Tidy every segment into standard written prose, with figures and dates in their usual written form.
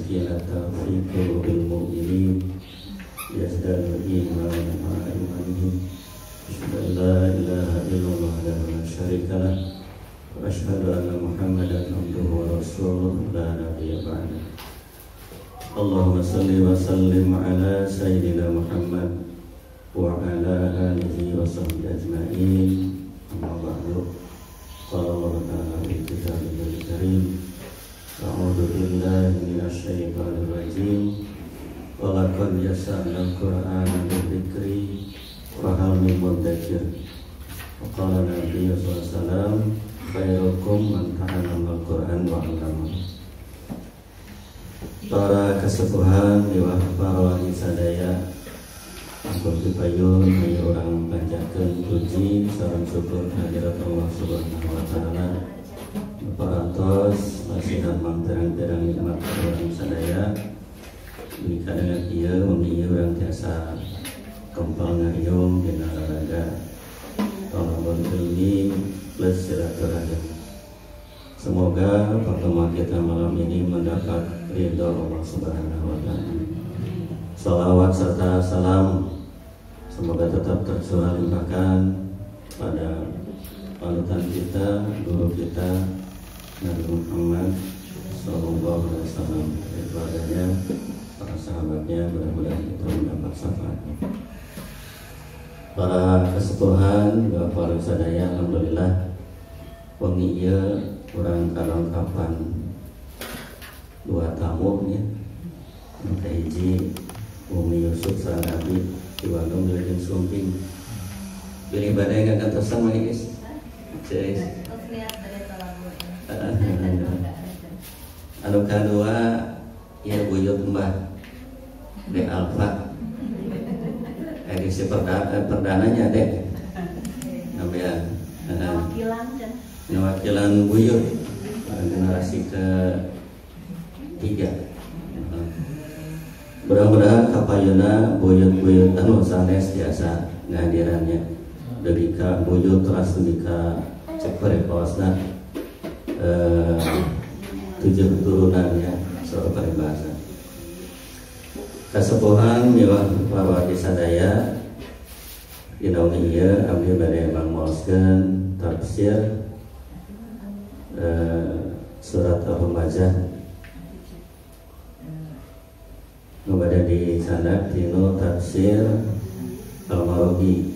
sakinata fi qulubil mu'minin yazdadu imanan ma'a imanihim. Asyhadu an la ilaha illallah wahdahu la syarika lah wa asyhadu anna Muhammadan abduhu wa rasuluh la nabiyya ba'dahu. Allahumma salli wa sallim ala sayyidina Muhammad wa ala alihi wa sahbihi ajma'in. Amma ba'du. Qala Allah ta'ala fi kitabihil karim, a'udzu billahi minasy syaithanir rajim. Wa laqad yassarnal Qur'ana lidzikri fa hal min mudzakir. Wa qala Nabi sallallahu alaihi wasallam, khairukum man ta'allama al-Qur'an wa 'allamahu. Para kesepuhan, liwah para wali sadaya, aku dipayun hanya orang panjatkeun puji sareng syukur hadirat Allah Subhanahu wa taala. Parantos masihan terang-terang nikmat orang sadaya. Jika dengan ieu mungkin urang tiasa kempal ngayung dina olahraga tolong tinggi plus silaturahim. Semoga pertemuan kita malam ini mendapat ridho Allah Subhanahu wa taala. Salawat serta salam semoga tetap tercurah limpahkan pada panutan kita, guru kita Nabi Muhammad sallallahu alaihi wasallam, keluarganya, para sahabatnya, mudah-mudahan kita mendapat syafaatnya. Para kesepuhan, bapak sadaya, alhamdulillah wengi ieu urang kalengkapan dua tamu nya. Maka hiji Umi Yusuf sareng Abi di Bandung jeung Sumping. Pilih badai enggak kantosan mah guys. Cek. Anu kadua ya buyut Mbah De Alfa. Edisi perdananya dek. Namanya wakilan buyut generasi ke-3. Mudah-mudahan kapayuna buyut-buyut anu sanes biasa ngadirannya dari ka buyut terus di ka cek pereposna 7 turunannya soal peribahasa kasepuhan miwah warwati sadaya dinauni ieu abdi bade mangmoskeun tafsir surat Al-Humazah nubada di sana tino tafsir Al-Marughi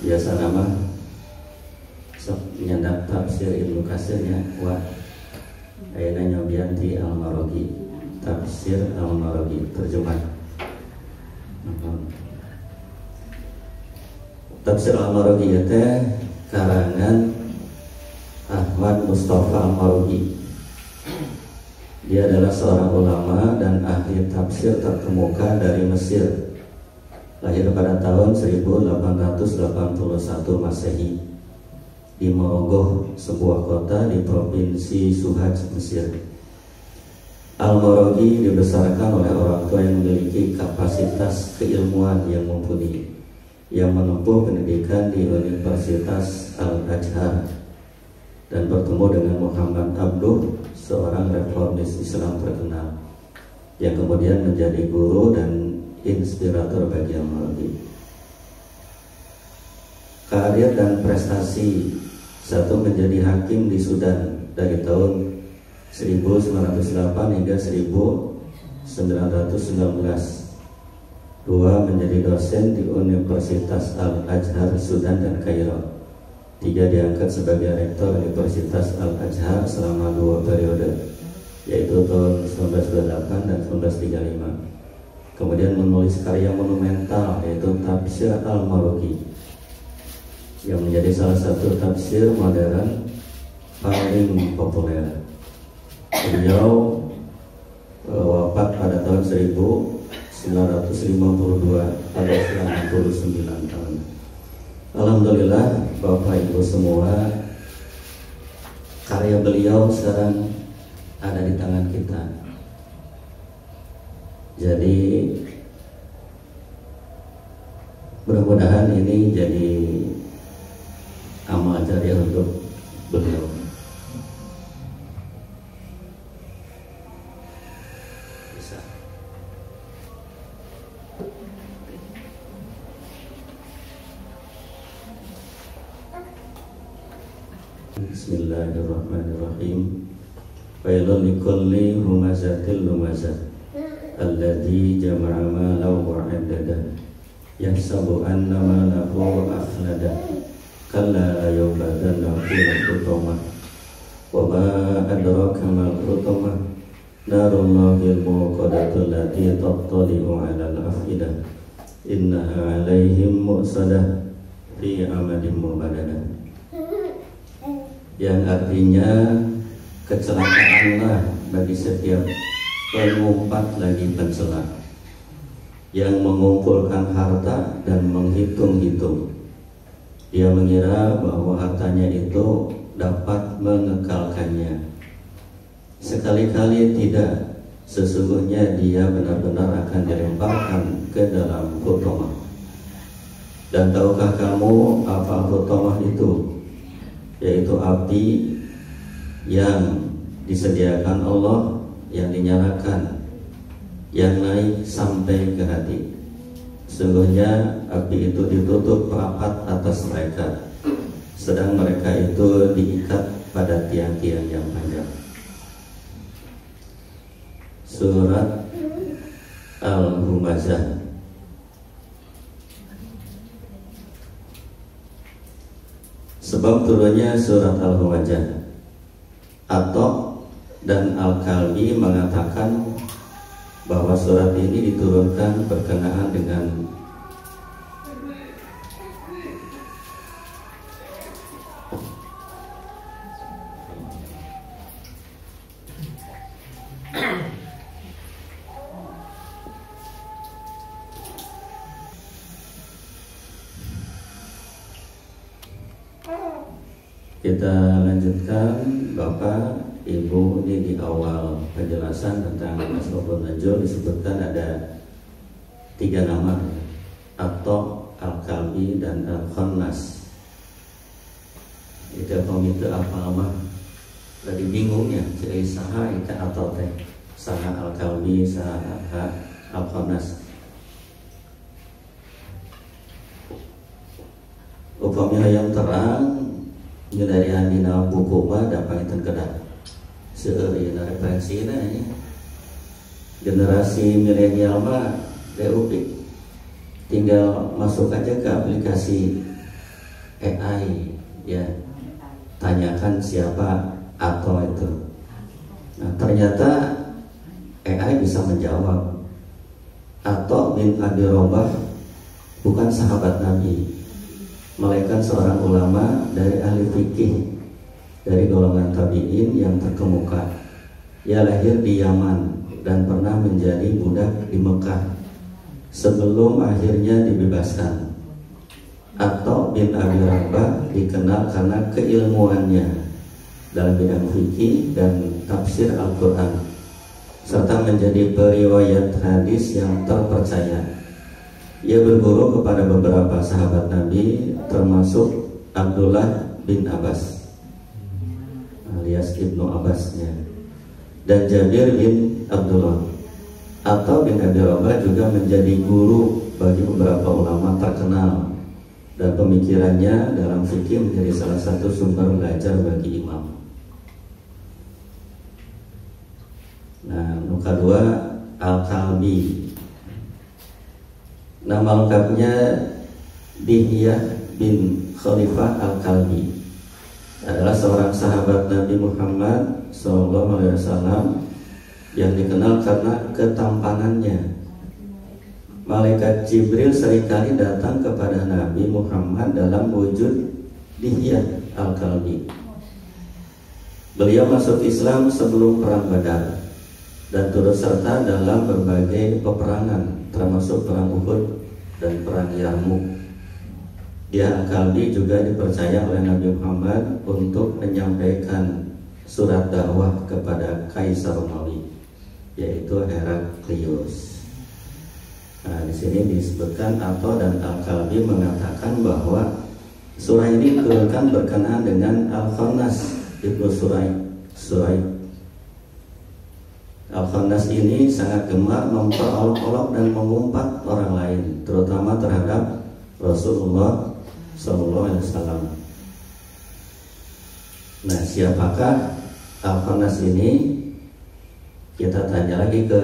biasa nama sok nyandak tafsir Ibnu Katsirnya wa ayeuna nyobian ti Al-Marughi tafsir Al-Marughi terjemah tafsir Al-Marughi teh karangan Ahmad Mustafa Al-Marughi. Dia adalah seorang ulama dan ahli tafsir terkemuka dari Mesir. Lahir pada tahun 1881 Masehi di Morogoh, sebuah kota di provinsi Suhaj, Mesir. Al-Marughi dibesarkan oleh orang tua yang memiliki kapasitas keilmuan yang mumpuni, yang menempuh pendidikan di Universitas Al-Azhar dan bertemu dengan Muhammad Abduh, seorang reformis Islam terkenal yang kemudian menjadi guru dan inspirator bagi Al-Marughi. Karir dan prestasi: satu, menjadi hakim di Sudan dari tahun 1908 hingga 1919. Dua, menjadi dosen di Universitas Al-Azhar Sudan dan Kairo. Tiga, diangkat sebagai rektor Universitas Al-Azhar selama 2 periode, yaitu tahun 1928 dan 1935. Kemudian menulis karya monumental yaitu Tafsir Al-Marughi yang menjadi salah satu tafsir modern paling populer. Beliau wafat pada tahun 1952 pada 99 tahun. Alhamdulillah Bapak Ibu semua, karya beliau sekarang ada di tangan kita. Jadi mudah-mudahan ini jadi amal jariah untuk beliau. Bismillahirrahmanirrahim. Wailun likulli humazatil lumazah alladzi jama'a malan wa 'addada yahsabu anna malahu akhlada kalla la yubadanna fil hutamah wa ma adraka mal hutamah narullahil muqaddatul lati tattali'u 'alal afidah innaha 'alaihim mu'sadah fi amadin mubadadah, yang artinya kecelakaanlah bagi setiap pengumpat lagi pencela yang mengumpulkan harta dan menghitung-hitung. Dia mengira bahwa hartanya itu dapat mengekalkannya. Sekali-kali tidak, sesungguhnya dia benar-benar akan dilemparkan ke dalam hutamah. Dan tahukah kamu apa hutamah itu? Yaitu api yang disediakan Allah, yang dinyalakan, yang naik sampai ke hati. Sungguhnya api itu ditutup rapat atas mereka, sedang mereka itu diikat pada tiang-tiang yang panjang. Surat Al-Humazah. Sebab turunnya surat Al-Humazah. Atok dan Al-Kalbi mengatakan bahwa surat ini diturunkan berkenaan dengan kita lanjutkan Bapak Ibu. Ini di awal penjelasan tentang Ashabun Najm disebutkan ada 3 nama, Atok, Al-Kalbi dan Al-Khannas. Itu komite apa mah lagi bingungnya jadi saha itu atau teh saha Al-Kalbi saha Al-Khannas. Upamanya yang terang dari handina buku mah dapat itu kedah seueur referensina ini generasi milenial mah DUP tinggal masuk aja ke aplikasi AI ya, tanyakan siapa atau itu. Nah ternyata AI bisa menjawab. Atau bin Abi Robah bukan sahabat Nabi, melainkan seorang ulama dari ahli fikih dari golongan tabi'in yang terkemuka. Ia lahir di Yaman dan pernah menjadi budak di Mekah sebelum akhirnya dibebaskan. Atau bin Abi Rabah dikenal karena keilmuannya dalam bidang fikih dan tafsir Al-Quran serta menjadi periwayat hadis yang terpercaya. Ia berguru kepada beberapa sahabat Nabi termasuk Abdullah bin Abbas alias Ibnu Abbasnya dan Jabir bin Abdullah. Atau bin Abi Rabah juga menjadi guru bagi beberapa ulama terkenal dan pemikirannya dalam fikih menjadi salah satu sumber belajar bagi imam. Nah, nomor 2 Al-Kalbi. Nama lengkapnya Dihyah bin Khalifah Al-Kalbi, adalah seorang sahabat Nabi Muhammad SAW yang dikenal karena ketampanannya. Malaikat Jibril seringkali datang kepada Nabi Muhammad dalam wujud Dihyah Al-Kalbi. Beliau masuk Islam sebelum perang Badar dan turut serta dalam berbagai peperangan termasuk perang Uhud dan perang Yarmuk. Dia Al-Kalbi juga dipercaya oleh Nabi Muhammad untuk menyampaikan surat dakwah kepada Kaisar Romawi, yaitu Heraklius. Nah, di sini disebutkan Atho dan Al-Kalbi mengatakan bahwa surah ini diturunkan berkenaan dengan Al-Khannas ibnu Suraid. Al-Khannas ini sangat gemar memperolok-olok dan mengumpat orang lain, terutama terhadap Rasulullah SAW. Nah, siapakah Al-Khannas ini? Kita tanya lagi ke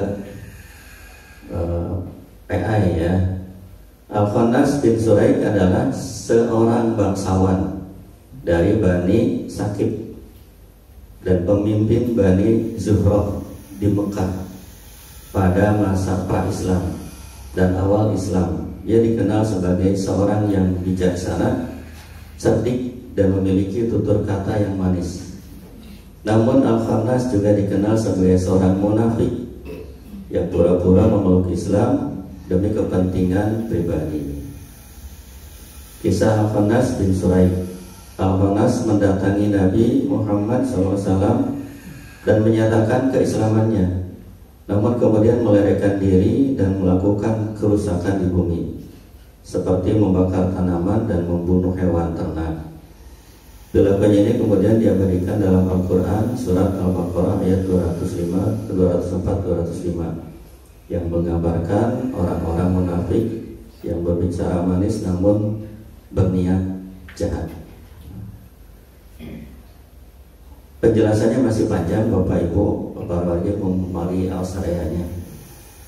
PI ya. Al-Khannas bin Suraik adalah seorang bangsawan dari Bani Sakib dan pemimpin Bani Zuhrah di Mekah pada masa pra-Islam dan awal Islam. Dia dikenal sebagai seorang yang bijaksana, cerdik, dan memiliki tutur kata yang manis. Namun Al-Khannas juga dikenal sebagai seorang munafik yang pura-pura memeluk Islam demi kepentingan pribadi. Kisah Al-Khannas bin Suraik. Al-Khannas mendatangi Nabi Muhammad SAW dan menyatakan keislamannya, namun kemudian melarikan diri dan melakukan kerusakan di bumi, seperti membakar tanaman dan membunuh hewan ternak. Perilakunya ini kemudian diabadikan dalam Al-Quran surat Al-Baqarah ayat 204-205 yang menggambarkan orang-orang munafik yang berbicara manis namun berniat jahat. Penjelasannya masih panjang, Bapak Ibu, Bapak Warga memari al-sarayanya.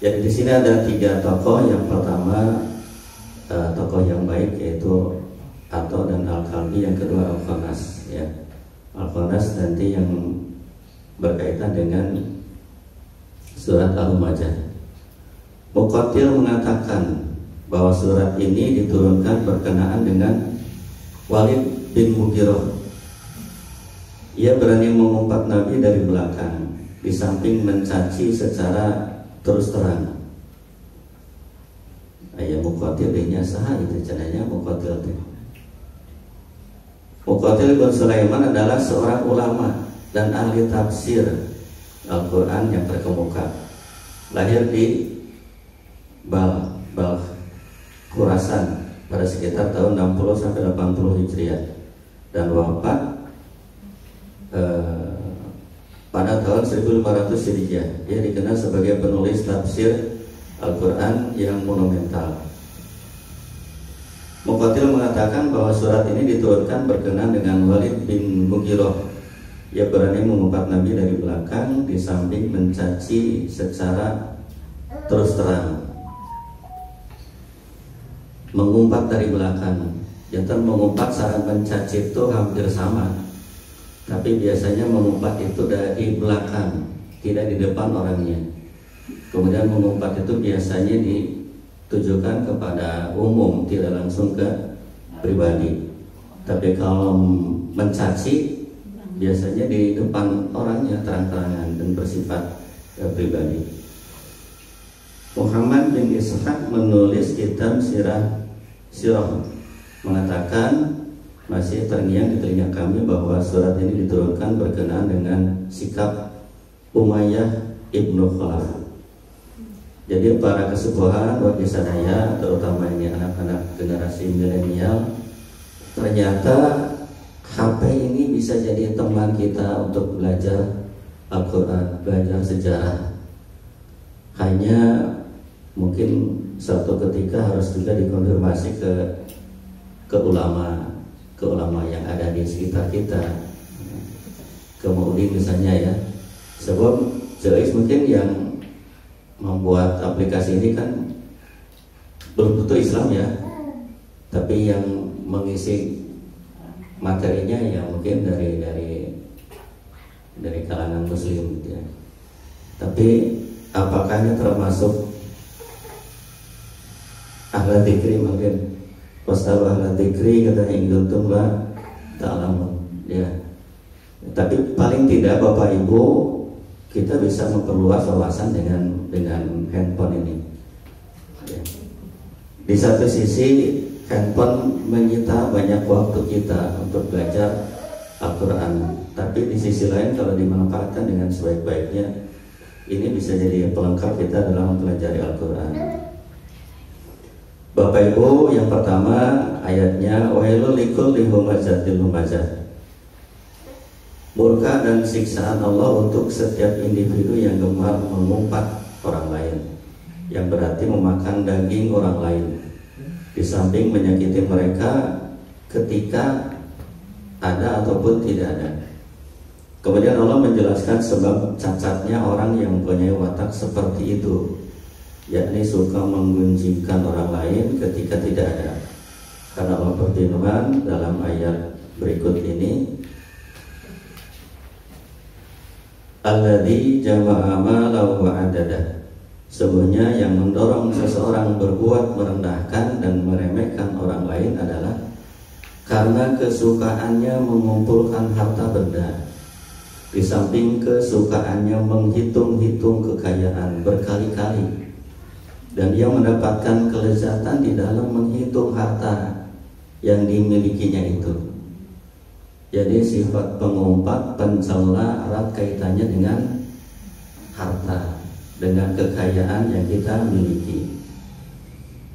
Jadi di sini ada 3 tokoh. Yang pertama tokoh yang baik yaitu Ato dan Al-Kalbi, yang kedua Al-Khannas ya. Al-Khannas nanti yang berkaitan dengan surat Al-Humajah. Muqatil mengatakan bahwa surat ini diturunkan berkenaan dengan Walid bin Mughirah. Ia berani mengumpat Nabi dari belakang, di samping mencaci secara terus terang. Ayah Muqatil dinya saha itu cenanya Muqatil teh. Muqatil bin Sulaiman adalah seorang ulama dan ahli tafsir Al-Quran yang terkemuka. Lahir di Balkh, Khurasan pada sekitar tahun 60-80 Hijriah dan wafat pada tahun 1500 Hijriah. Dia dikenal sebagai penulis tafsir Al-Quran yang monumental. Muqatil mengatakan bahwa surat ini diturunkan berkenaan dengan Walid bin Mughirah. Ia berani mengumpat Nabi dari belakang, di samping mencaci secara terus terang. Mengumpat dari belakang, jantan mengumpat saat mencaci itu hampir sama, tapi biasanya mengumpat itu dari belakang, tidak di depan orangnya. Kemudian mengumpat itu biasanya ditujukan kepada umum, tidak langsung ke pribadi. Tapi kalau mencaci biasanya di depan orangnya, terang-terangan dan bersifat pribadi. Muhammad bin Ishaq menulis kitab Sirah mengatakan, masih terngiang di telinga kami bahwa surat ini diturunkan berkenaan dengan sikap Umayyah ibnu Khalaf. Jadi para kesepuhan warga sadaya, terutama ini anak-anak generasi milenial, ternyata HP ini bisa jadi teman kita untuk belajar Al-Quran, belajar sejarah. Hanya mungkin suatu ketika harus juga dikonfirmasi ke ulama yang ada di sekitar kita, ke Maudi misalnya ya. Sebab jelas mungkin yang membuat aplikasi ini kan belum tentu Islam ya, tapi yang mengisi materinya ya mungkin dari kalangan Muslim gitu ya. Tapi apakah ini termasuk ahla dzikri? Mungkin wasalu ahla dzikri kata ingduntum la ta'lamun ya. Tapi paling tidak Bapak Ibu, kita bisa memperluas wawasan dengan handphone ini ya. Di satu sisi handphone menyita banyak waktu kita untuk belajar Al-Quran, tapi di sisi lain kalau dimanfaatkan dengan sebaik-baiknya, ini bisa jadi pelengkap kita dalam mempelajari Al-Quran. Bapak Ibu, yang pertama ayatnya wailul likulli humazatil humazah. Murka dan siksaan Allah untuk setiap individu yang gemar mengumpat orang lain, yang berarti memakan daging orang lain, di samping menyakiti mereka ketika ada ataupun tidak ada. Kemudian Allah menjelaskan sebab cacatnya orang yang mempunyai watak seperti itu, yakni suka menggunjingkan orang lain ketika tidak ada. Karena Allah berfirman dalam ayat berikut ini, alladzi jama'a malahu wa adada. Sebenarnya yang mendorong seseorang berbuat merendahkan dan meremehkan orang lain adalah karena kesukaannya mengumpulkan harta benda, di samping kesukaannya menghitung-hitung kekayaan berkali-kali, dan dia mendapatkan kelezatan di dalam menghitung harta yang dimilikinya itu. Jadi sifat pengumpat, pencela erat kaitannya dengan harta, dengan kekayaan yang kita miliki.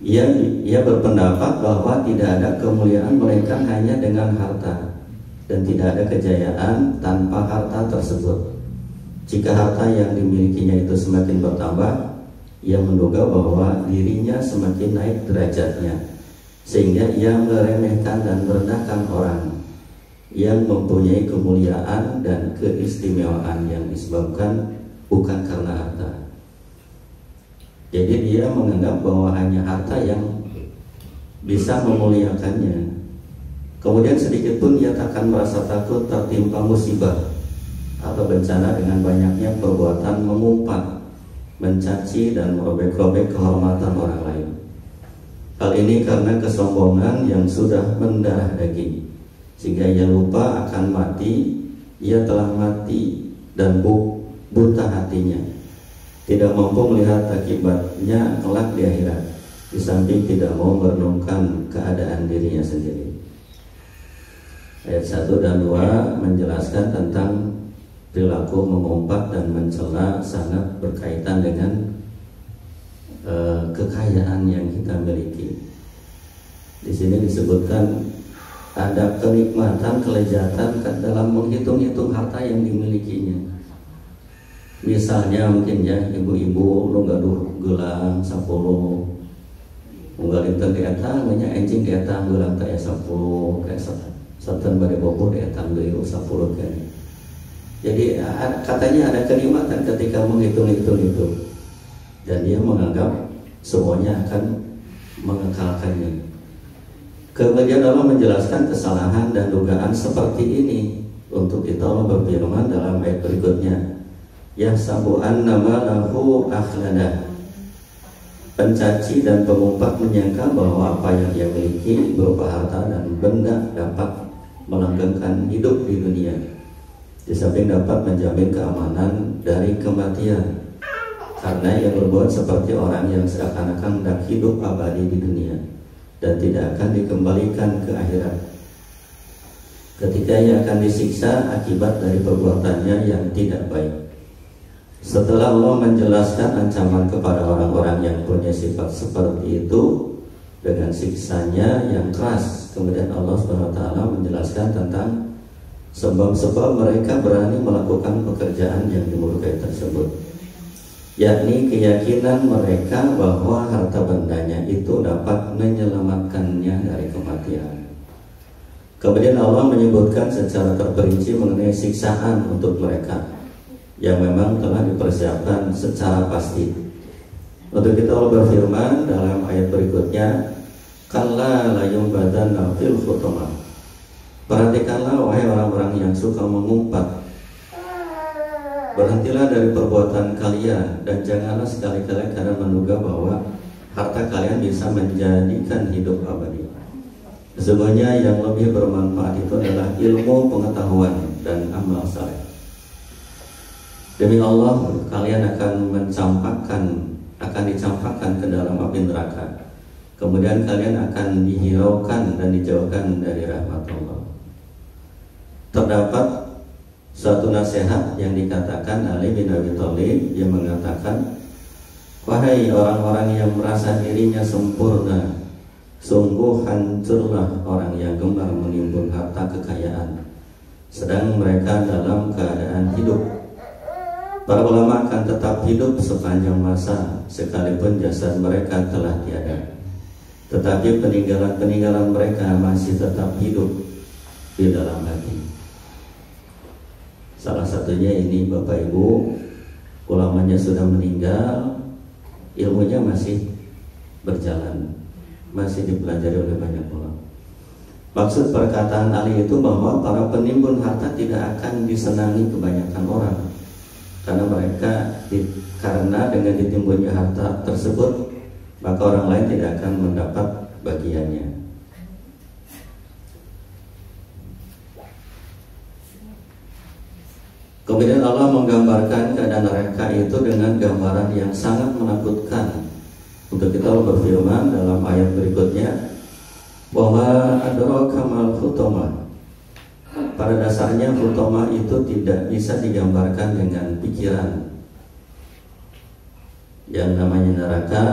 Ia berpendapat bahwa tidak ada kemuliaan melainkan hanya dengan harta, dan tidak ada kejayaan tanpa harta tersebut. Jika harta yang dimilikinya itu semakin bertambah, ia menduga bahwa dirinya semakin naik derajatnya, sehingga ia meremehkan dan merendahkan orang yang mempunyai kemuliaan dan keistimewaan yang disebabkan bukan karena harta. Jadi dia menganggap bahwa hanya harta yang bisa memuliakannya. Kemudian sedikit pun ia takkan merasa takut tertimpa musibah atau bencana dengan banyaknya perbuatan mengumpat, mencaci dan merobek-robek kehormatan orang lain. Hal ini karena kesombongan yang sudah mendarah daging, sehingga ia lupa akan mati. Ia telah mati dan buta hatinya, tidak mampu melihat akibatnya kelak di akhirat, di samping tidak mau merenungkan keadaan dirinya sendiri. Ayat 1 dan 2 menjelaskan tentang perilaku mengumpat dan mencela sangat berkaitan dengan kekayaan yang kita miliki. Di sini disebutkan ada kenikmatan, kelezatan dalam menghitung-hitung harta yang dimilikinya. Misalnya mungkin ya ibu-ibu lu gaduh gelang 10, unggal inten di etang nya enjing di etang gelang teh 10 kayak satan bade bobo di etang deui 10 kan. Jadi katanya ada kenikmatan ketika menghitung-hitung itu, dan dia menganggap semuanya akan mengekalkannya. Kemudian Allah menjelaskan kesalahan dan dugaan seperti ini. Untuk itu Allah berfirman dalam ayat berikutnya, yahsabu annama lahu akhlada. Pencaci dan pengumpat menyangka bahwa apa yang dia miliki berupa harta dan benda dapat melanggengkan hidup di dunia, di samping dapat menjamin keamanan dari kematian, karena ia berbuat seperti orang yang seakan-akan hendak hidup abadi di dunia dan tidak akan dikembalikan ke akhirat, ketika ia akan disiksa akibat dari perbuatannya yang tidak baik. Setelah Allah menjelaskan ancaman kepada orang-orang yang punya sifat seperti itu dengan siksanya yang keras, kemudian Allah SWT menjelaskan tentang sebab-sebab mereka berani melakukan pekerjaan yang dimurkai tersebut, yakni keyakinan mereka bahwa harta bendanya itu dapat menyelamatkannya dari kematian. Kemudian Allah menyebutkan secara terperinci mengenai siksaan untuk mereka yang memang telah dipersiapkan secara pasti. Untuk itu Allah berfirman dalam ayat berikutnya, kalla la yumbadanna fil khutama. Perhatikanlah wahai orang-orang yang suka mengumpat, berhentilah dari perbuatan kalian dan janganlah sekali-kali kalian menduga bahwa harta kalian bisa menjadikan hidup abadi. Sesungguhnya yang lebih bermanfaat itu adalah ilmu, pengetahuan, dan amal saleh. Demi Allah, kalian akan dicampakkan ke dalam api neraka. Kemudian kalian akan dihiraukan dan dijauhkan dari rahmat Allah. Terdapat suatu nasihat yang dikatakan Ali bin Abi Thalib yang mengatakan, wahai orang-orang yang merasa dirinya sempurna, sungguh hancurlah orang yang gemar menimbun harta kekayaan, sedang mereka dalam keadaan hidup. Para ulama akan tetap hidup sepanjang masa sekalipun jasad mereka telah tiada, tetapi peninggalan-peninggalan mereka masih tetap hidup di dalam hati. Salah satunya ini Bapak Ibu, ulamanya sudah meninggal, ilmunya masih berjalan, masih dipelajari oleh banyak orang. Maksud perkataan Ali itu bahwa para penimbun harta tidak akan disenangi kebanyakan orang, karena mereka karena dengan ditimbunnya harta tersebut maka orang lain tidak akan mendapat bagiannya. Kemudian Allah menggambarkan keadaan mereka itu dengan gambaran yang sangat menakutkan. Untuk kita berfirman dalam ayat berikutnya, bahwa adraka mal hutamah. Pada dasarnya hutamah itu tidak bisa digambarkan dengan pikiran. Yang namanya neraka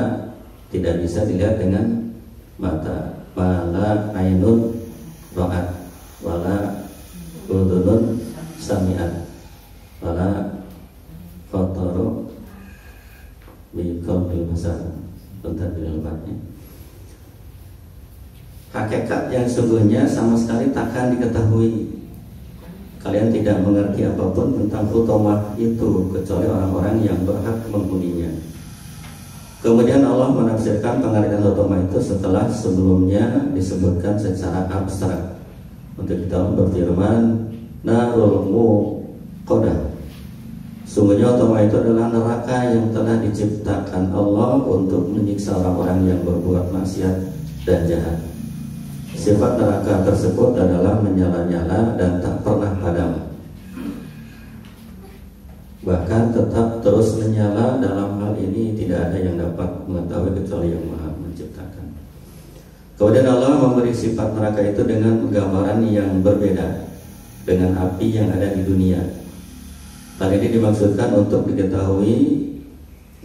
tidak bisa dilihat dengan mata. Wala ainun ra'at, wala udhunun sami'at, wala khatara bi qalbil basar. Bentar dilempatnya. Hakikat yang sungguhnya sama sekali takkan diketahui. Kalian tidak mengerti apapun tentang hutamah itu kecuali orang-orang yang berhak menghuninya. Kemudian Allah menafsirkan pengertian hutamah itu setelah sebelumnya disebutkan secara abstrak. Untuk kita berfirman, narul muqadah. Sungguhnya hutamah itu adalah neraka yang telah diciptakan Allah untuk menyiksa orang-orang yang berbuat maksiat dan jahat. Sifat neraka tersebut adalah menyala-nyala dan tak pernah padam, bahkan tetap terus menyala. Dalam hal ini tidak ada yang dapat mengetahui kecuali yang Maha Menciptakan. Kemudian Allah memberi sifat neraka itu dengan gambaran yang berbeda dengan api yang ada di dunia. Hal ini dimaksudkan untuk diketahui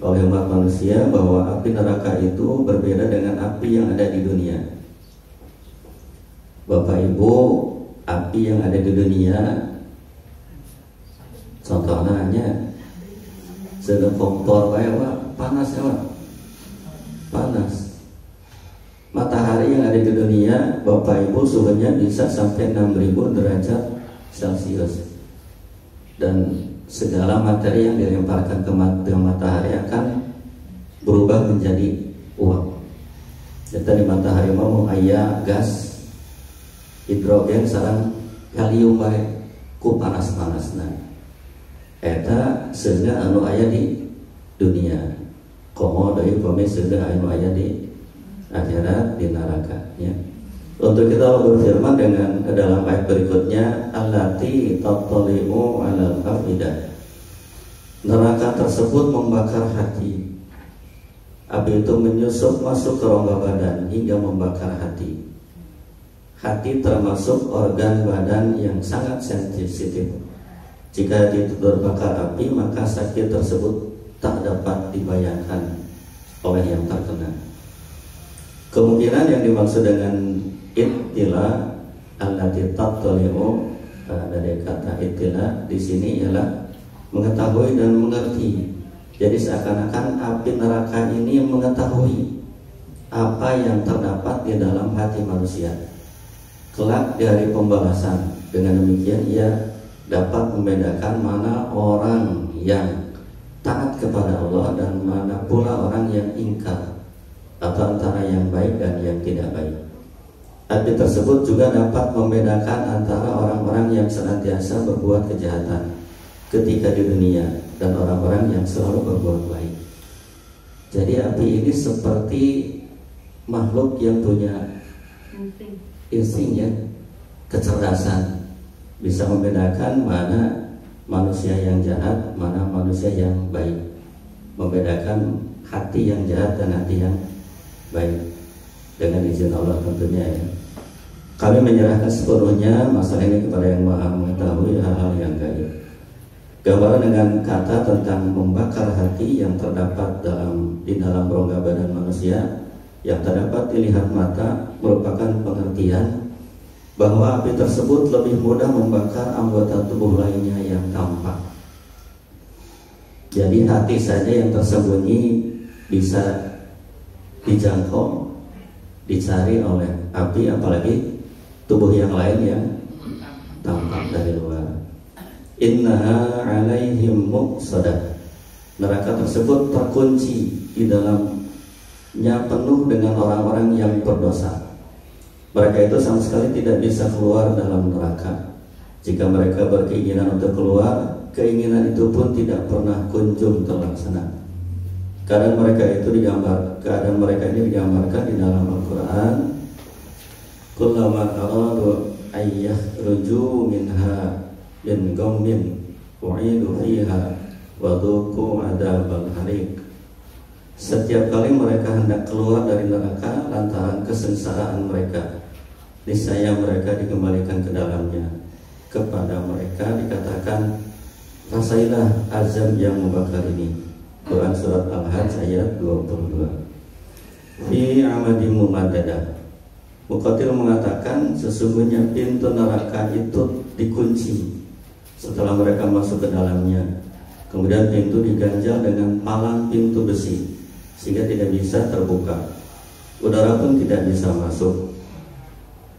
oleh umat manusia bahwa api neraka itu berbeda dengan api yang ada di dunia. Bapak Ibu, api yang ada di dunia contohnya hanya sedang kompor panas ya, panas. Matahari yang ada di dunia, Bapak Ibu, suhunya bisa sampai 6.000 derajat Celcius. Dan segala materi yang dilemparkan ke matahari akan berubah menjadi uap. Jadi di matahari mau aya gas hidrogen sareng helium bae ku panas-panasna. Eta sehingga anu aya di dunia. Komo deui pami sehingga anu aya di akhirat di neraka ya. Untuk kita berfirman dengan dalam ayat berikutnya, allati tattalimu 'alal afidah. Neraka tersebut membakar hati. Api itu menyusup masuk ke rongga badan hingga membakar hati. Hati termasuk organ badan yang sangat sensitif. Jika hati itu terbakar api, maka sakit tersebut tak dapat dibayangkan oleh yang terkena. Kemungkinan yang dimaksud dengan ittila allati tattali'u dari kata ittila di sini ialah mengetahui dan mengerti. Jadi seakan-akan api neraka ini mengetahui apa yang terdapat di dalam hati manusia. Kelak dari pembalasan, dengan demikian ia dapat membedakan mana orang yang taat kepada Allah dan mana pula orang yang ingkar, atau antara yang baik dan yang tidak baik. Api tersebut juga dapat membedakan antara orang-orang yang senantiasa berbuat kejahatan ketika di dunia dan orang-orang yang selalu berbuat baik. Jadi api ini seperti makhluk yang punya insting ya, kecerdasan, bisa membedakan mana manusia yang jahat, mana manusia yang baik, membedakan hati yang jahat dan hati yang baik dengan izin Allah tentunya ya. Kami menyerahkan sepenuhnya masalah ini kepada yang Maha mengetahui hal-hal yang gaib. Gambaran dengan kata tentang membakar hati yang terdapat di dalam rongga badan manusia yang terdapat dilihat mata merupakan pengertian bahwa api tersebut lebih mudah membakar anggota tubuh lainnya yang tampak. Jadi hati saja yang tersembunyi bisa dijangkau, dicari oleh api, apalagi tubuh yang lain yang tampak dari luar. innaha 'alaihim muqsadah. Neraka tersebut terkunci di dalamnya, penuh dengan orang-orang yang berdosa. Mereka itu sama sekali tidak bisa keluar dalam neraka. Jika mereka berkeinginan untuk keluar, keinginan itu pun tidak pernah kunjung terlaksana. Keadaan mereka ini digambarkan di dalam Al-Quran. Kullama aradu ayyahruju minha min ghammin u'idu fiha wa dhuqu adzabal hariq. Setiap kali mereka hendak keluar dari neraka lantaran kesengsaraan mereka, niscaya mereka dikembalikan ke dalamnya. Kepada mereka dikatakan, rasailah azab yang membakar ini. Quran surat Al-Hajj ayat 22. Fi amadim mumaddadah. Muqatil mengatakan sesungguhnya pintu neraka itu dikunci setelah mereka masuk ke dalamnya. Kemudian pintu diganjal dengan palang pintu besi sehingga tidak bisa terbuka. Udara pun tidak bisa masuk.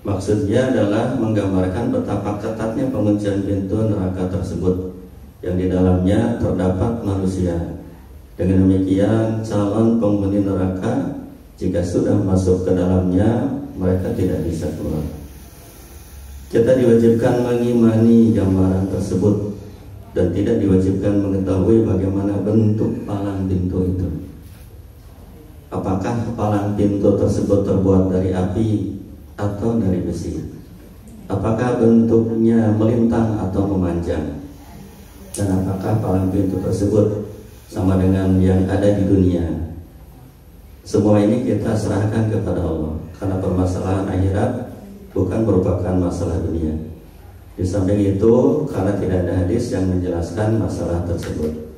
Maksudnya adalah menggambarkan betapa ketatnya penguncian pintu neraka tersebut yang di dalamnya terdapat manusia. Dengan demikian calon penghuni neraka jika sudah masuk ke dalamnya mereka tidak bisa keluar. Kita diwajibkan mengimani gambaran tersebut dan tidak diwajibkan mengetahui bagaimana bentuk palang pintu itu. Apakah palang pintu tersebut terbuat dari api atau dari besi? Apakah bentuknya melintang atau memanjang? Dan apakah palang pintu tersebut sama dengan yang ada di dunia? Semua ini kita serahkan kepada Allah, karena permasalahan akhirat bukan merupakan masalah dunia. Di samping itu, karena tidak ada hadis yang menjelaskan masalah tersebut.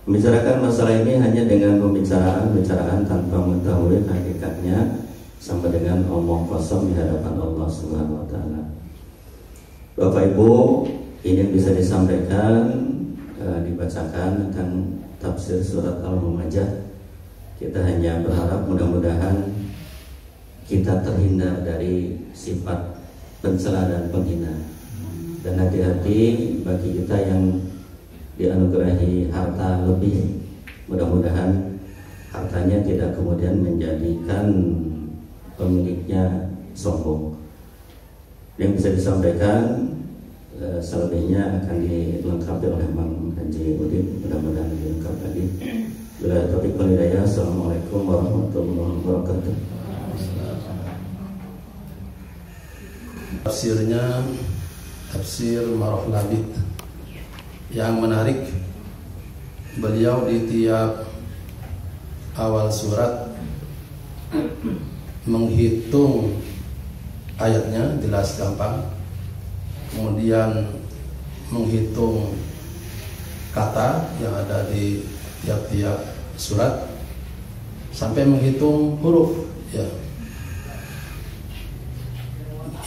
Membicarakan masalah ini hanya dengan pembicaraan tanpa mengetahui hakikatnya, sama dengan omong kosong di hadapan Allah Subhanahu wa taala. Bapak Ibu, ini yang bisa disampaikan, dibacakan tentang tafsir surat Al-Humajah. Kita hanya berharap mudah-mudahan kita terhindar dari sifat pencela dan penghina. Dan hati-hati bagi kita yang dianugerahi harta lebih, mudah-mudahan hartanya tidak kemudian menjadikan pemiliknya sombong. Yang bisa disampaikan selebihnya akan dilengkapi oleh Mang Haji Udin, mudah-mudahan dilengkapi lagi. Bila taufiq wal hidayah. Assalamualaikum warahmatullahi wabarakatuh. Tafsirnya tafsir Marah Labid. Yang menarik, beliau di tiap awal surat menghitung ayatnya, jelas gampang. Kemudian menghitung kata yang ada di tiap-tiap surat sampai menghitung huruf, ya.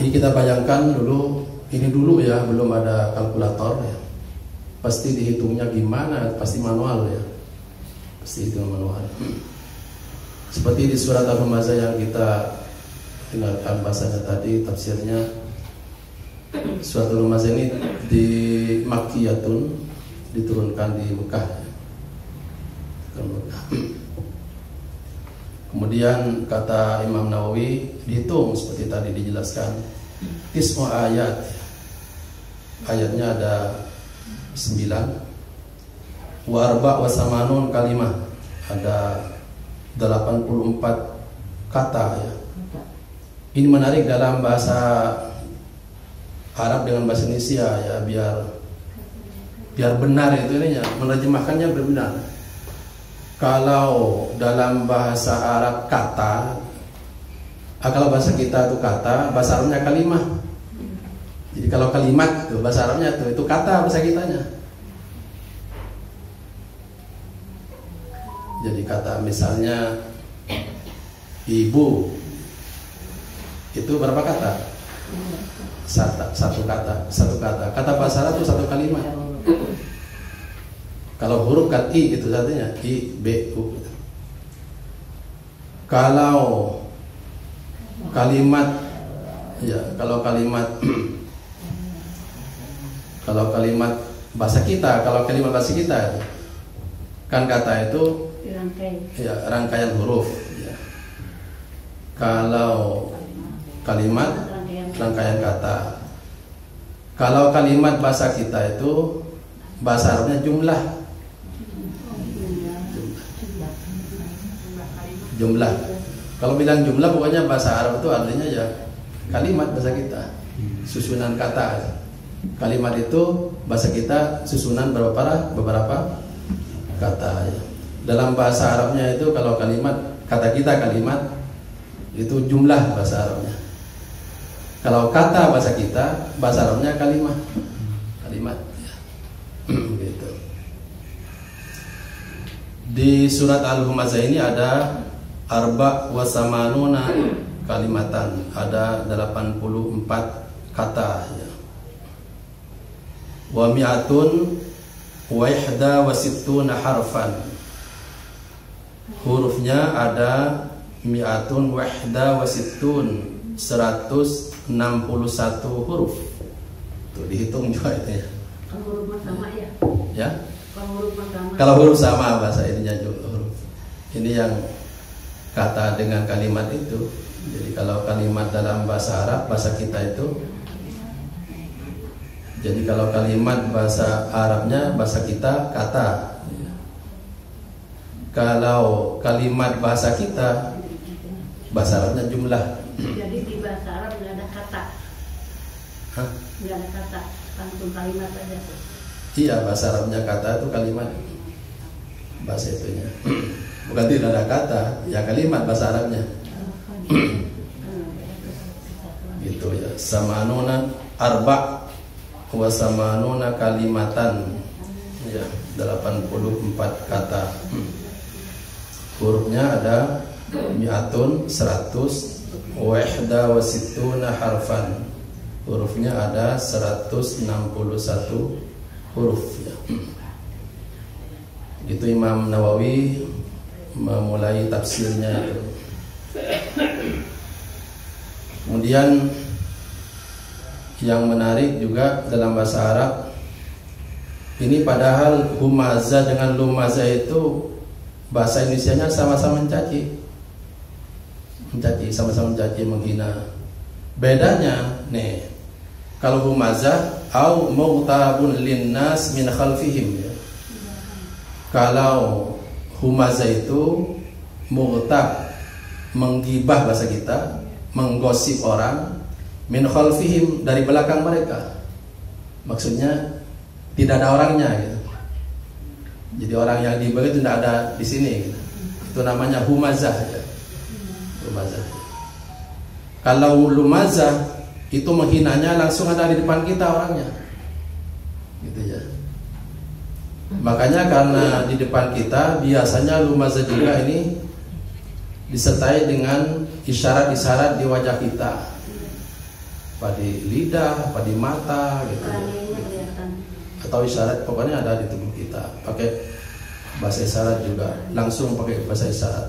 Ini kita bayangkan dulu, ini dulu ya, belum ada kalkulator ya. Pasti dihitungnya gimana? Pasti manual ya. Pasti hitung manual. Seperti di surat Al-Humazah yang kita dengarkan bahasanya tadi, tafsirnya. Surat Al-Humazah ini di Makkiyatun, diturunkan di Mekah. Kemudian kata Imam Nawawi, dihitung seperti tadi dijelaskan, tismu ayat, ayatnya ada 9, wa arba' wa samanun kalimah, ada 84 kata ya. Ini menarik dalam bahasa Arab dengan bahasa Indonesia ya, biar benar itu ininya, menerjemahkannya benar. Kalau dalam bahasa Arab kata, kalau bahasa kita itu kata, bahasa Arabnya kalimah. Jadi kalau kalimat itu bahasa Arabnya itu kata bahasa kitanya. Jadi kata misalnya ibu itu berapa kata? Satu kata. Kata bahasa Arab itu satu kalimat. Kalau huruf kan i itu artinya i, b, u. Kalau kalimat ya, kalau kalimat bahasa kita. Kalau kalimat bahasa kita kan kata itu ya, rangkaian huruf ya. Kalau kalimat rangkaian kata. Kalau kalimat bahasa kita itu bahasa Arabnya jumlah. Jumlah. Kalau bilang jumlah pokoknya bahasa Arab itu artinya ya kalimat bahasa kita, susunan kata. Kalimat itu bahasa kita susunan beberapa kata ya. Dalam bahasa Arabnya itu kalau kalimat, kata kita kalimat itu jumlah bahasa Arabnya. Kalau kata bahasa kita, bahasa Arabnya kalimat ya. Gitu. Di surat Al-Humazah ini ada arba wa samanuna kalimatan, ada 84 kata ya. Wa mi'atun wa ihda wa sittuna harfan. Hurufnya ada mi'atun wa ihda wa sittun, 161 huruf. Tuh dihitung juga itu ya. Kalau huruf sama ya? Ya? Kalau Kalau huruf huruf sama. sama bahasa ininya juga huruf. Ini yang kata dengan kalimat itu. Jadi kalau kalimat dalam bahasa Arab, bahasa kita itu. Jadi kalau kalimat bahasa Arabnya, bahasa kita kata. Kalau kalimat bahasa kita, bahasa Arabnya jumlah. Jadi di bahasa Arab nggak ada kata. Hah? Nggak ada kata, langsung kalimat aja. Iya, bahasa Arabnya kata itu kalimat. Bahasa itunya. Bukan tidak ada kata, ya kalimat bahasa Arabnya. Gitu ya. Samanuna arba wa samanuna kalimatan. Ya, 84 kata. Hurufnya ada mi'atun 100 wa ihda wa sittuna harfan. Hurufnya ada 161 huruf ya. Itu Imam Nawawi memulai tafsirnya itu. Kemudian yang menarik juga dalam bahasa Arab ini, padahal humazah dengan lumazah itu bahasa Indonesianya sama-sama mencaci, sama-sama mencaci, menghina. Bedanya nih, kalau humazah au mughtabun linnas min khalfihim ya. Kalau humazah itu mughtab, menggibah bahasa kita, menggosip orang, min khalfihim, dari belakang mereka. Maksudnya tidak ada orangnya gitu. Jadi orang yang digibah itu tidak ada di sini gitu. Itu namanya humazah ya. Humazah. Kalau lumazah itu menghinanya langsung ada di depan kita orangnya. Gitu ya. Makanya karena di depan kita biasanya lumazah juga ini disertai dengan isyarat-isyarat di wajah kita, pada lidah, pada mata gitu. Atau isyarat pokoknya ada di tubuh kita. Pakai bahasa isyarat juga, langsung pakai bahasa isyarat.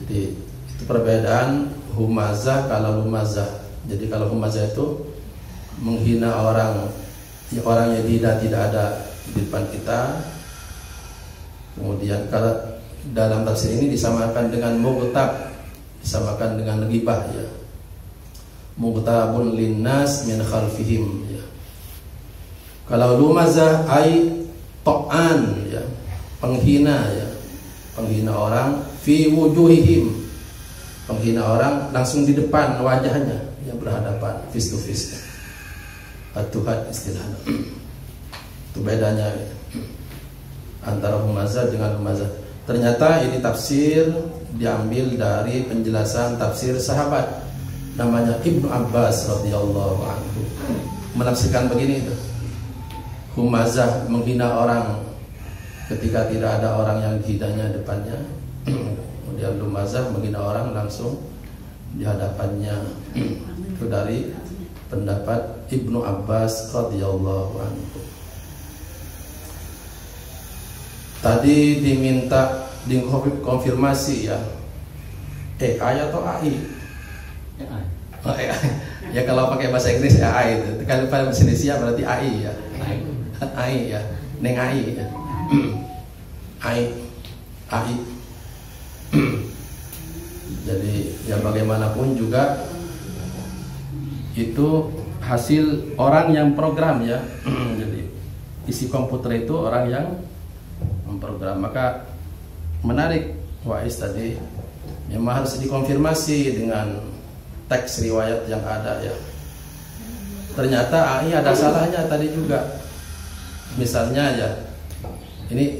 Jadi itu perbedaan humazah kalau lumazah. Jadi kalau humazah itu menghina orang, ya orang yang tidak ada di depan kita. Kemudian kalau dalam tafsir ini disamakan dengan mughtab, disamakan dengan ghibah ya. Mughtabun linnas min khalfihim ya. Kalau lumazah ai ta'an ya, penghina ya, penghina orang fi wujuhihim, penghina orang langsung di depan wajahnya, yang berhadapan face to face. Atuhat istilahnya. Itu bedanya ya, antara humazah dengan lumazah. Ternyata ini tafsir diambil dari penjelasan tafsir sahabat namanya Ibnu Abbas radhiyallahu anhu. Menafsirkan begini itu. Humazah menghina orang ketika tidak ada orang yang dihinanya depannya. Kemudian lumazah menghina orang langsung di hadapannya. Itu dari pendapat Ibnu Abbas radhiyallahu anhu. Tadi diminta dikonfirmasi ya. AI atau AI? AI. Ya kalau pakai bahasa Inggris ya AI itu. Kalau bahasa Indonesia berarti AI ya. AI ya. Neng AI ya. AI. Jadi ya bagaimanapun juga itu hasil orang yang program ya. Jadi isi komputer itu orang yang memprogram. Maka menarik Wais tadi, memang harus dikonfirmasi dengan teks riwayat yang ada ya. Ternyata AI ada salahnya tadi juga. Misalnya ya, ini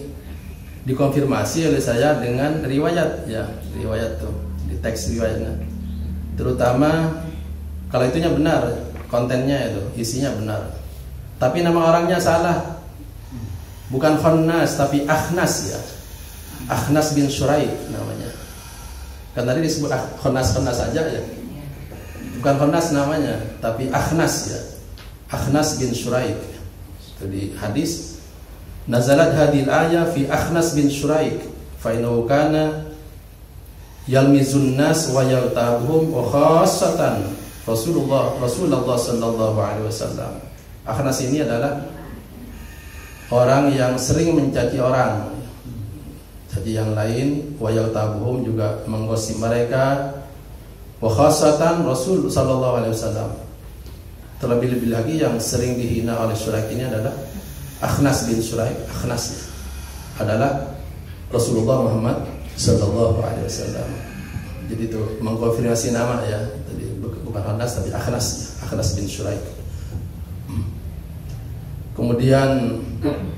dikonfirmasi oleh saya dengan riwayat ya, riwayat tuh di teks riwayatnya. Terutama kalau itunya benar, kontennya itu, isinya benar. Tapi nama orangnya salah. Bukan Khonnas tapi Akhnas ya. Akhnas bin Syuraik namanya. Kan tadi disebut Khonnas saja ya. Bukan Khonnas namanya, tapi Akhnas ya. Akhnas bin Syuraik. Itu di hadis nazalat hadil ayah fi Akhnas bin Syuraik fa innahu kana yalmizun nas wa yaltabuhum wa khassatan Rasulullah sallallahu alaihi wasallam. Akhnas ini adalah orang yang sering mencaci orang, caci yang lain, wa yaltabuhum juga menggosip mereka, wa khassatan Rasul sallallahu alaihi wasallam. Terlebih-lebih lagi yang sering dihina oleh Syuraik ini adalah Akhnas bin Syuraik. Akhnas adalah Rasulullah Muhammad sallallahu alaihi wasallam. Jadi itu mengkonfirmasi nama ya. Tadi bukan Akhnas tapi Akhnas bin Syuraik. Kemudian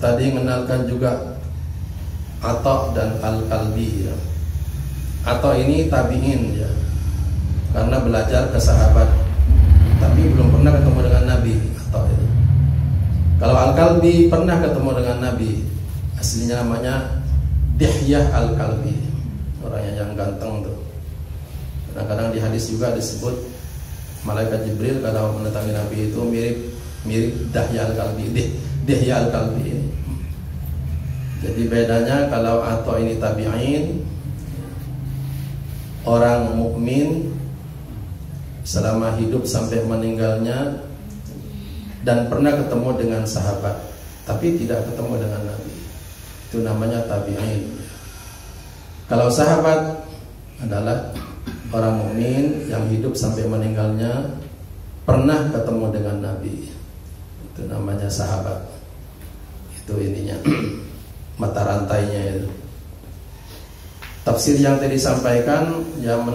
tadi mengenalkan juga Atha dan Al-Kalbi ya. Atha ini tabi'in ya. Karena belajar ke sahabat tapi belum pernah ketemu dengan Nabi Atha itu. Kalau Al-Kalbi pernah ketemu dengan Nabi. Aslinya namanya Dihyah Al-Kalbi. Orangnya yang ganteng tuh. Kadang-kadang di hadis juga disebut malaikat Jibril kalau mendatangi Nabi itu mirip Dihya Al-Kalbi. Dihya Al-Kalbi ini. Jadi bedanya kalau Atha ini tabi'in, orang mukmin selama hidup sampai meninggalnya dan pernah ketemu dengan sahabat tapi tidak ketemu dengan Nabi. Itu namanya tabi'in. Kalau sahabat adalah orang mukmin yang hidup sampai meninggalnya pernah ketemu dengan Nabi. Itu namanya sahabat. Itu ininya mata rantainya itu. Tafsir yang tadi disampaikan yang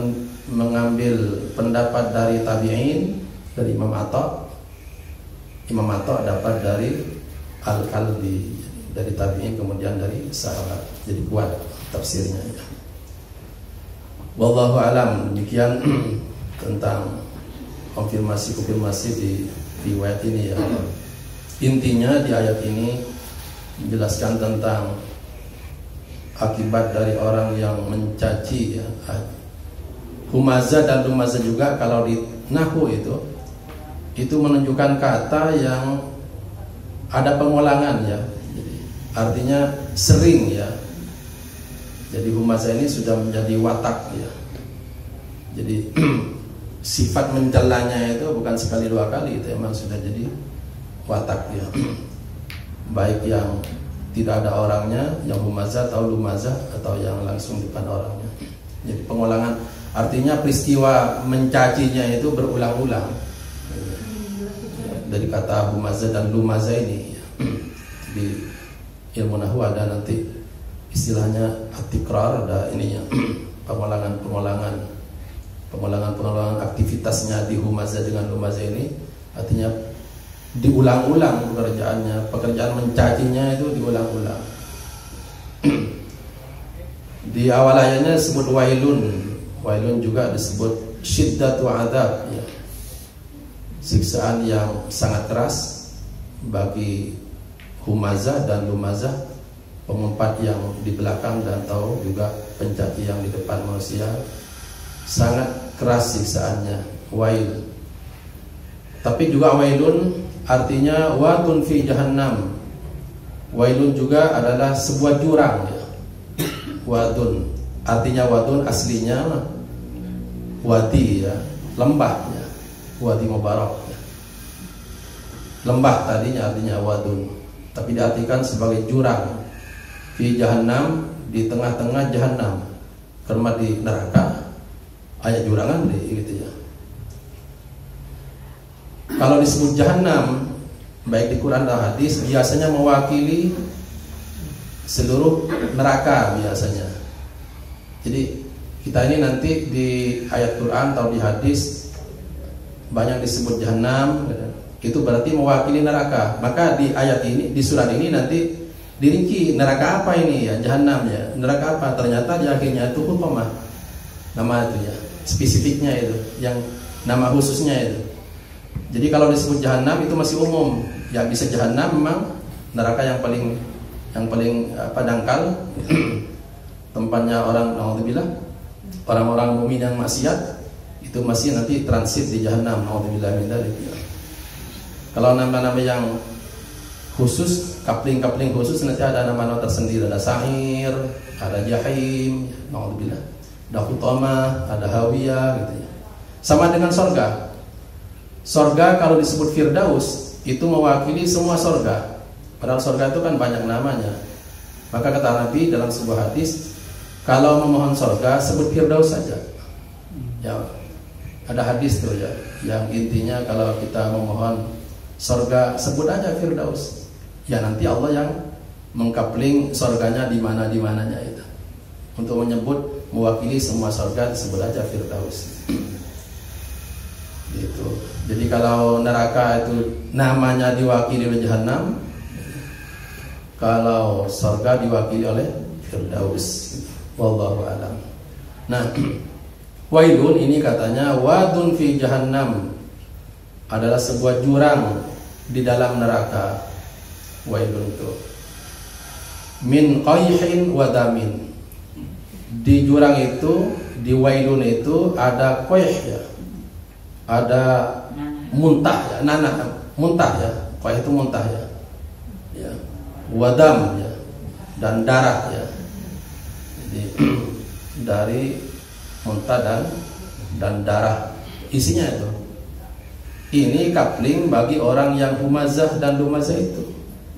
mengambil pendapat dari tabi'in, dari Imam Atha. Imam Atha dapat dari Al-Kalbi, dari tabi'in kemudian dari sahabat. Jadi kuat tafsirnya ya. Wallahu alam. Demikian tentang konfirmasi di riwayat ini ya. Intinya di ayat ini menjelaskan tentang akibat dari orang yang mencaci ya. Humazah dan lumazah juga kalau di nahwu itu menunjukkan kata yang ada pengulangan ya. Jadi, artinya sering ya. Jadi humazah ini sudah menjadi watak ya. Jadi sifat mencelanya itu bukan sekali dua kali, itu memang sudah jadi watak ya. Baik yang tidak ada orangnya, yang humazah atau lumazah, atau yang langsung depan orangnya. Jadi pengulangan artinya peristiwa mencacinya itu berulang-ulang. Dari kata humazah dan lumazah ini ya. Di ilmu nahwu ada nanti istilahnya at-tikrar, ada ininya pengulangan aktivitasnya di humazah dengan lumazah ini, artinya diulang-ulang pekerjaan mencacinya itu diulang-ulang. Di awal ayatnya disebut wailun juga disebut syiddatu adzab ya. Siksaan yang sangat keras bagi humazah dan lumazah, pengumpat yang di belakang dan tahu juga pencaci yang di depan manusia. Sangat keras siksaannya, wail. Tapi juga wailun artinya wadun fi jahannam. Wailun juga adalah sebuah jurang ya. Wadun artinya wadun aslinya wadi ya, lembah ya. wadi mubarak. Lembah tadinya artinya wadun, tapi diartikan sebagai jurang. Fi jahannam, di tengah-tengah jahannam. Karena di neraka ayat jurangan deh gitu ya. Kalau disebut jahannam baik di Quran dan hadis biasanya mewakili seluruh neraka biasanya. Jadi kita ini nanti di ayat Quran atau di hadis banyak disebut jahannam, itu berarti mewakili neraka. Maka di ayat ini, di surat ini nanti dirinci neraka apa ini ya, jahannam ya, neraka apa? Ternyata di akhirnya itu hukumah, nama itu ya, spesifiknya itu, yang nama khususnya itu. Jadi kalau disebut jahannam itu masih umum, ya bisa jahannam memang neraka yang paling dangkal, tempatnya orang-orang mukmin yang maksiat itu masih nanti transit di jahannam. Naudzubillah min dzalik. Kalau nama-nama yang khusus, kapling-kapling khusus nanti ada nama-nama tersendiri, ada sa'ir, ada jahim, naudzubillah, ada hutamah, ada hawiyah gitu ya. Sama dengan sorga. Sorga kalau disebut firdaus itu mewakili semua sorga. Padahal sorga itu kan banyak namanya. Maka kata Nabi dalam sebuah hadis, kalau memohon sorga sebut firdaus saja. Ya, ada hadis tuh ya, yang intinya kalau kita memohon sorga sebut aja firdaus. Ya nanti Allah yang mengkapling sorganya di mananya itu. Untuk menyebut mewakili semua sorga sebut aja firdaus. Gitu. Jadi kalau neraka itu namanya diwakili oleh jahannam, kalau sorga diwakili oleh firdaus. Wallahu a'lam. Nah, wailun ini katanya wadun fi jahannam, adalah sebuah jurang di dalam neraka. Wailun itu min qayhin wa damin. Di jurang itu, di wailun itu ada qayh ya, ada muntah ya, muntah ya, qayh itu muntah ya, ya, wadam ya, dan darah ya. Jadi dari muntah dan darah isinya itu. Ini kapling bagi orang yang humazah dan lumazah itu.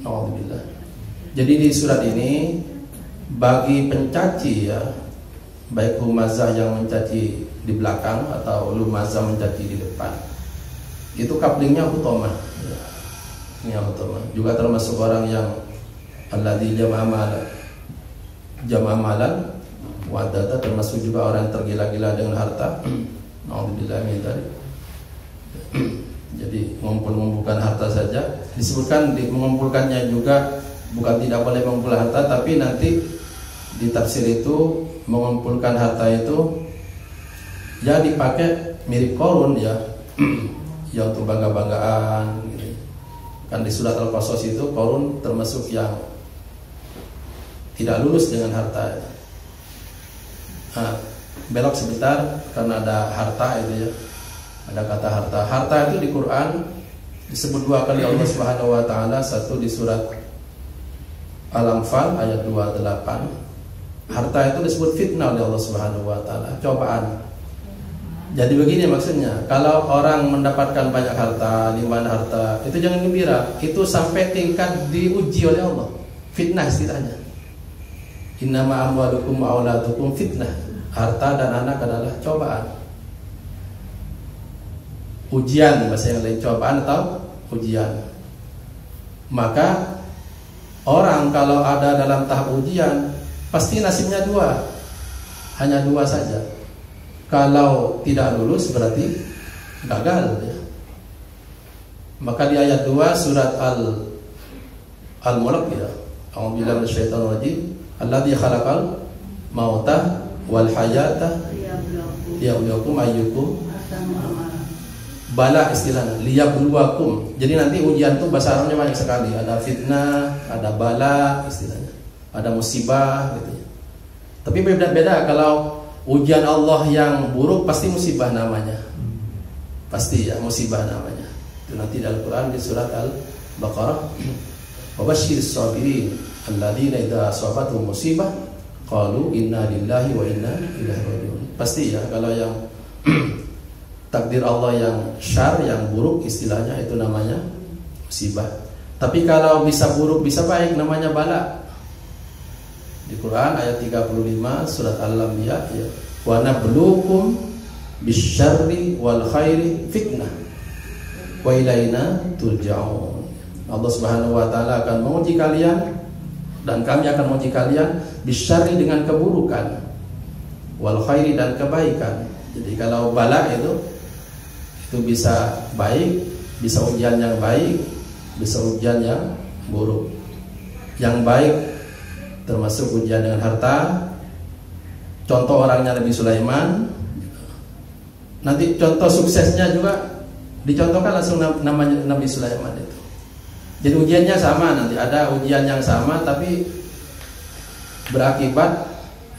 Alhamdulillah. Jadi di surat ini bagi pencaci ya, baik humazah yang mencaci di belakang atau lumazah mencaci di depan, itu kaplingnya hutamah ya. Ini hutamah. Juga termasuk orang yang alladzi jama'a malan wadata, termasuk juga orang yang tergila-gila dengan harta. Alhamdulillah min dzalik. Jadi mengumpulkan harta saja disebutkan, mengumpulkannya juga bukan tidak boleh mengumpulkan harta, tapi nanti di tafsir itu mengumpulkan harta itu ya dipakai mirip korun ya, ya untuk bangga-banggaan gitu. Kan di surat Al-Qasas itu korun termasuk yang tidak lulus dengan harta. Nah, belok sebentar karena ada harta itu ya. Ada kata harta. Harta itu di Quran disebut dua kali Allah Subhanahu wa taala, satu di surat Al-Anfal ayat 28. Harta itu disebut fitnah oleh Allah Subhanahu wa taala, cobaan. Jadi begini maksudnya, kalau orang mendapatkan banyak harta, limpahan harta, itu jangan gembira, itu sampai tingkat diuji oleh Allah. Fitnah istilahnya. Innama amwalukum wa auladukum fitnah. Harta dan anak adalah cobaan. Ujian, bahasa yang lain cobaan atau ujian. Maka orang kalau ada dalam tahap ujian pasti nasibnya dua, hanya dua saja. Kalau tidak lulus berarti gagal ya. Maka di ayat 2 surat Al-Mulk ya, a'udzubillahi minasyaitonir rajim, alladzi khalaqal mauta wal hayata liyabluwakum ayyukum bala, istilahnya liyabluwakum. Jadi nanti ujian itu bahasa Arabnya banyak sekali. Ada fitnah, ada bala istilahnya, ada musibah gitu. Tapi beda-beda. Kalau ujian Allah yang buruk pasti musibah namanya. Pasti ya musibah namanya. Itu nanti dalam Al-Quran di surat Al-Baqarah, wa basyyiris sabirin alladzina idza asabatuhum musibah qalu inna lillahi wa inna ilaihi raji'un. Pasti ya kalau yang takdir Allah yang syar, yang buruk, istilahnya itu namanya musibah. Tapi kalau bisa buruk bisa baik namanya bala. Di Quran ayat 35 surat Al-Anbiya ya, wa nabluukum bisyarri wal khairi fitnah wa ilaina turja'un. Allah Subhanahu wa taala akan menguji kalian dan kami akan menguji kalian bisyarri dengan keburukan, wal khairi dan kebaikan. Jadi kalau bala itu bisa baik, bisa ujian yang baik, bisa ujian yang buruk. Yang baik termasuk ujian dengan harta. Contoh orangnya Nabi Sulaiman. Nanti contoh suksesnya juga dicontohkan langsung namanya Nabi Sulaiman itu. Jadi ujiannya sama, nanti ada ujian yang sama tapi berakibat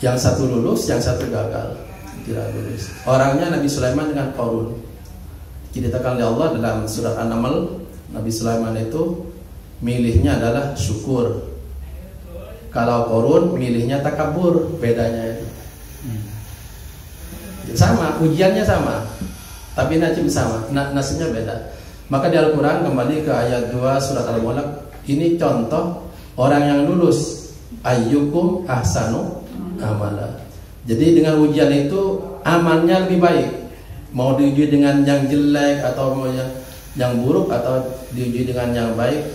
yang satu lulus, yang satu gagal, tidak lulus. Orangnya Nabi Sulaiman dengan Qarun. Diceritakan oleh Allah dalam surat An-Naml, Nabi Sulaiman itu milihnya adalah syukur. Kalau Qarun milihnya takabur, bedanya itu. Sama, ujiannya sama, tapi nasib sama, nasibnya beda. Maka di Al-Quran kembali ke ayat 2 surat Al-Mulk, ini contoh orang yang lulus, ayyukum ahsanu amala. Jadi dengan ujian itu amalnya lebih baik. Mau diuji dengan yang jelek atau mau yang buruk atau diuji dengan yang baik,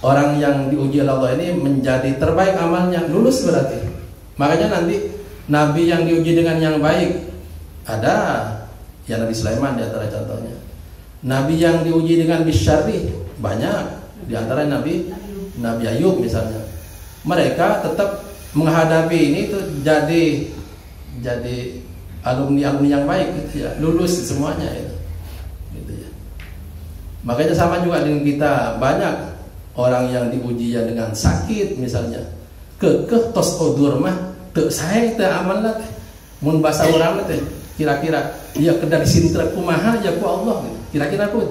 orang yang diuji oleh Allah ini menjadi terbaik amalnya, lulus berarti. Makanya nanti Nabi yang diuji dengan yang baik ada, ya Nabi Sulaiman di antara contohnya. Nabi yang diuji dengan bisyarri banyak, di antara Nabi Ayub misalnya. Mereka tetap menghadapi ini itu jadi alumni yang baik gitu ya, lulus semuanya itu. Gitu ya. Makanya sama juga dengan kita, banyak orang yang diuji ya dengan sakit misalnya. Kekeh tos odur mah teu sae teu amal teh. Mun basa urang teh kira-kira ya kedari sintra kumaha ya ku Allah gitu. Kira-kira ku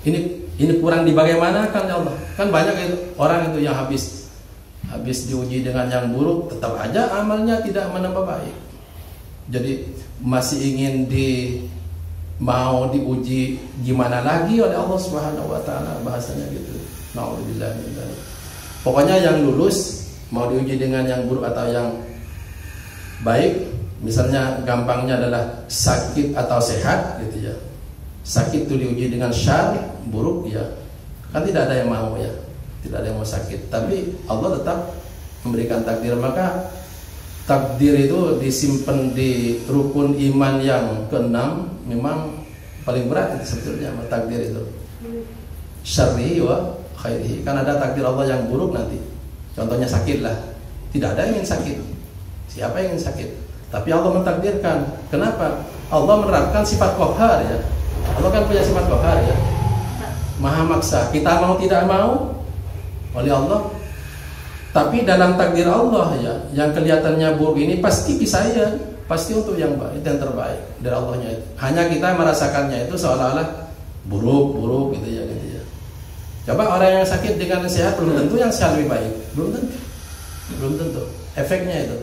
ini kurang di bagaimana kan ya Allah. Kan banyak itu orang itu yang habis diuji dengan yang buruk tetap aja amalnya tidak menambah baik. Jadi masih ingin mau diuji gimana lagi oleh Allah Subhanahu wa taala, bahasanya gitu. Nauzubillah min dzalik. Pokoknya yang lulus mau diuji dengan yang buruk atau yang baik, misalnya gampangnya adalah sakit atau sehat gitu ya. Sakit itu diuji dengan syar, buruk ya. Kan tidak ada yang mau ya. Tidak ada yang mau sakit, tapi Allah tetap memberikan takdir. Maka takdir itu disimpan di rukun iman yang keenam, memang paling berat itu sebetulnya takdir itu. Syarri wa khairihi. Kan ada takdir Allah yang buruk nanti. Contohnya sakit lah. Tidak ada yang ingin sakit. Siapa yang ingin sakit? Tapi Allah mentakdirkan. Kenapa? Allah menerapkan sifat qahar ya. Allah kan punya sifat qahar ya. Maha maksa. Kita mau tidak mau oleh Allah. Tapi dalam takdir Allah ya, yang kelihatannya buruk ini pasti bisa ya, pasti untuk yang baik dan terbaik dari Allahnya itu. Hanya kita merasakannya itu seolah-olah buruk gitu ya. Coba orang yang sakit dengan sehat, belum tentu yang sehat lebih baik, belum tentu. Efeknya itu.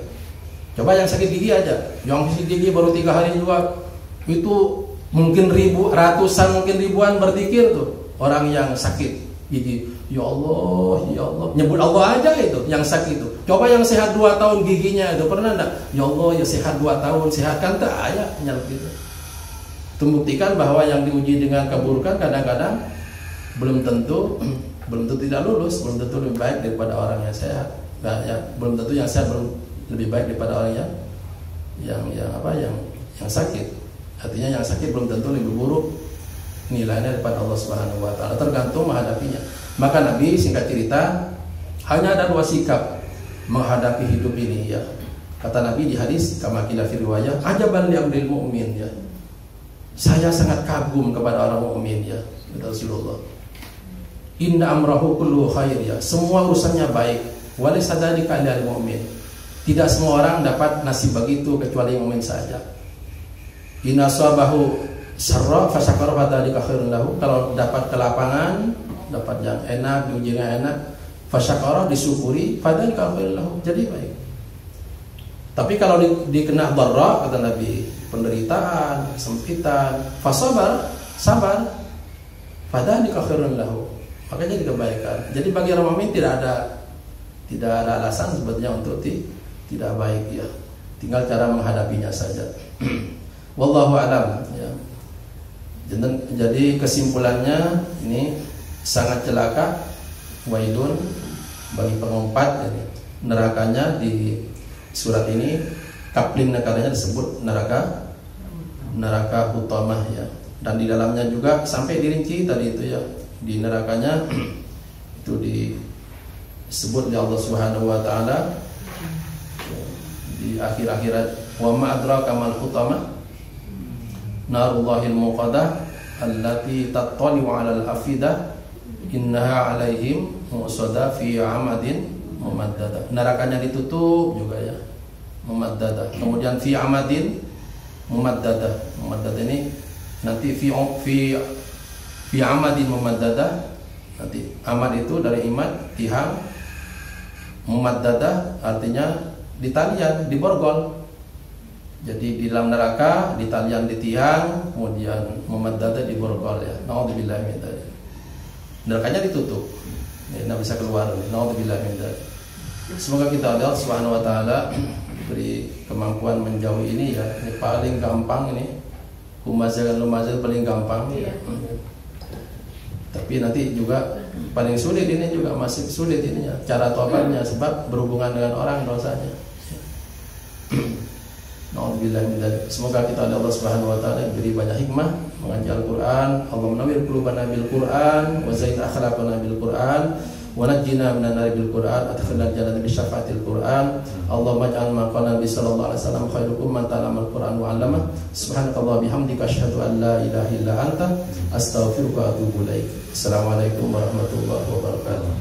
Coba yang sakit gigi aja, yang sakit gigi baru 3 hari juga itu mungkin ratusan mungkin ribuan berzikir tuh orang yang sakit gigi. Ya Allah, nyebut Allah aja itu yang sakit itu. Coba yang sehat 2 tahun giginya itu pernah enggak? Ya Allah, ya sehat 2 tahun, sehat kan tak ada nyebut gitu. Itu membuktikan bahwa yang diuji dengan keburukan kadang-kadang belum tentu tidak lulus, belum tentu lebih baik daripada orang yang sehat. Nah, ya, belum tentu yang sehat belum lebih baik daripada orang yang sakit. Artinya yang sakit belum tentu lebih buruk nilainya daripada Allah Subhanahu wa taala, tergantung menghadapinya. Maka Nabi singkat cerita hanya ada 2 sikap menghadapi hidup ini ya. Kata Nabi di hadis kama qila fi riwayah, ajaban li amril mu'min ya. Saya sangat kagum kepada orang mukmin ya, kata Rasulullah. Inna amrahu kullu khair ya. Semua urusannya baik. Walaysa dzalika lil mu'min. Tidak semua orang dapat nasib begitu kecuali mukmin saja. Inna sabahu syarra fasyakara fadzalika khairun lahu. Kalau dapat kelapangan, dapat yang enak, diuji yang enak, fasyakara disyukuri, fadzalika khairun lahu. Jadi baik. Tapi kalau dikena dharra, kata Nabi, penderitaan, kesempitan, fasabar, sabar, fadzalika khairun lahu, maka jadi kebaikan. Jadi bagi orang mukmin tidak ada alasan sebetulnya untuk tidak baik ya. Tinggal cara menghadapinya saja. Wallahu alam ya. Jadi kesimpulannya ini sangat celaka, wailun bagi pengumpat, jadi nerakanya di surat ini kapling negaranya disebut neraka hutamah ya. Dan di dalamnya juga sampai dirinci tadi itu ya, di nerakanya itu disebut oleh Allah Subhanahu wa taala di akhir-akhirat, wa ma adraka mal hutamah narullahil muqaddah allati tattali'u 'alal afidah innaha 'alaihim mu'sadah fi 'amadin mumaddadah. Nerakanya ditutup juga ya, mumaddadah. Kemudian fi 'amadin mumaddadah. Mumaddadah ini nanti fi 'amadin mumaddadah. Nanti amad itu dari imad, tihang. Mumaddadah artinya di talian, di borgol. Jadi di dalam neraka di talian, di tiang, kemudian mumaddadah di borgol ya. Nauzubillah min dzalik. Nerakanya ditutup. Ya, tidak bisa keluar. Nauzubillah min dzalik. Semoga kita Allah Subhanahu wa taala beri kemampuan menjauhi ini ya. Ini paling gampang ini. Humazah dan lumazah paling gampang ya. Tapi nanti juga paling sulit ini juga, masih sulit ininya, cara tobatnya, sebab berhubungan dengan orang dosanya. Nauzubillah min dzalik. Semoga kita oleh Allah Subhanahu wa taala diberi banyak hikmah mengaji Al-Qur'an. Allahumma nawwir qulubana bil Qur'an wa zayyid akhlaqana bil Qur'an wa najjina minan nar bil Qur'an adkhilna jannata bi syafaatil Qur'an. Allahumma ij'al ma qala Nabi sallallahu alaihi wasallam khairukum man ta'allama al-Qur'an wa 'allama. Subhanakallah bihamdika asyhadu an la ilaha illa anta astaghfiruka wa atubu ilaik. Assalamualaikum warahmatullahi wabarakatuh.